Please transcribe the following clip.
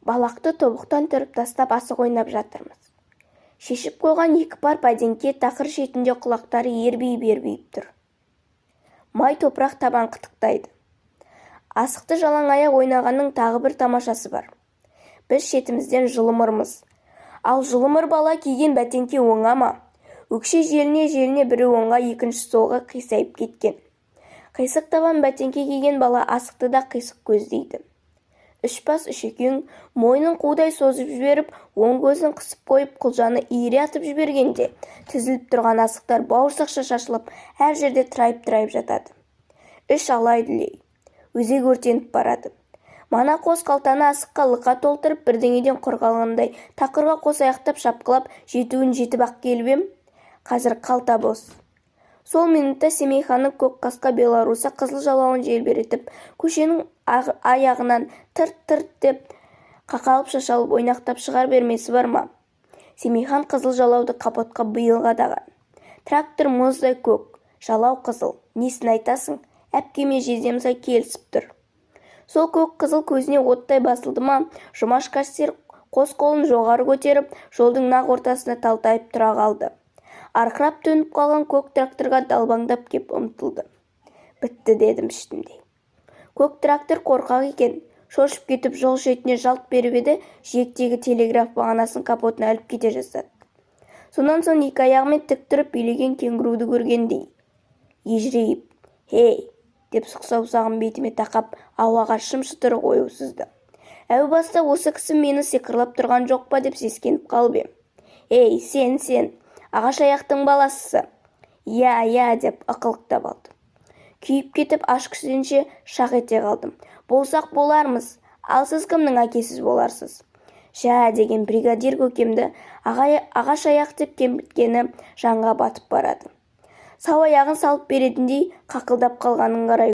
Балақты тобықтан түріп тастап асық ойнап жатырмыз. Шешіп қойған екі пар бәдеңке тақыр шетінде құлақтары ербиіп тұр. Май топырақ табан қытықтайды. Асықты жалаң аяқ ойнағанның тағы бір тамашасы бар. Біз шетімізден жылымырмыз. Ал жылымыр бала киген бәтеңке оңа ма? Өкше желіне бірі оңға, екінші солға қисайып кеткен. Қисық табан бәтеңке киген бала асықты да қисық көздейді. Үш бас үшекең мойнын қудай созып жіберіп, оң көзін қысып қойып, құлжаны иіре атып жібергенде, тізіліп тұрған асықтар бауырсақша шашылып, әр жерде тырайып жатады. Іш алай-дүлей, өзек өртеніп барады. Мана қос қалтаны асыққа лықа толтырып, бірдеңеден қорғалғандай тақырға қос аяқтап шапқылап, жетуін жетіп ақ келіп ем, қазір қалта бос. Сол минутта Семейханның көк қасқа Беларуса қызыл жалауын желбіретіп, көшенің аяғынан тырт деп қақалып шашалып ойнақтап шығар бермесі бар ма? Семейхан қызыл жалауды капотқа биыл қадаған. Трактор мұздай көк, жалау қызыл, несін айтасың? Әпкеме жездемсай келісіп тұр. Сол көк қызыл көзіне оттай басылды ма, Жұмаш кассир қос қолын жоғары көтеріп, жолдың нақ ортасына талтайып тұра қалды. Арқырап төніп қалған көк тракторға далбаңдап кеп ұмтылды. Бітті дедім ішімде. Көк трактор қорқақ екен, шошып кетіп жол шетіне жалт беріп еді, жиектегі телеграф бағанасын капотына іліп кете жаздады. Сонан соң екі аяғымен тік тұрып билеген кенгуруды көргендей ежірейіп, «Хей!» деп сұқ саусағын бетіме тақап, ауаға шым-шытыры қою сызды. Әу баста осы кісі мені сиқырлап тұрған жоқ па деп сескеніп қалып ем. «Ей, сен, ағаш аяқтың баласысы!» «Я» деп ықылықтап алды. Күйіп кетіп аш күзенше шақ ете қалдым. «Болсақ болармыз, ал сіз кімнің әкесіз боларсыз?» «Жә» деген бригадир көкемді ағаш аяқ деп кеміткені жанға батып барады. Сау аяғын салып беретіндей қақылдап қалғанын қарай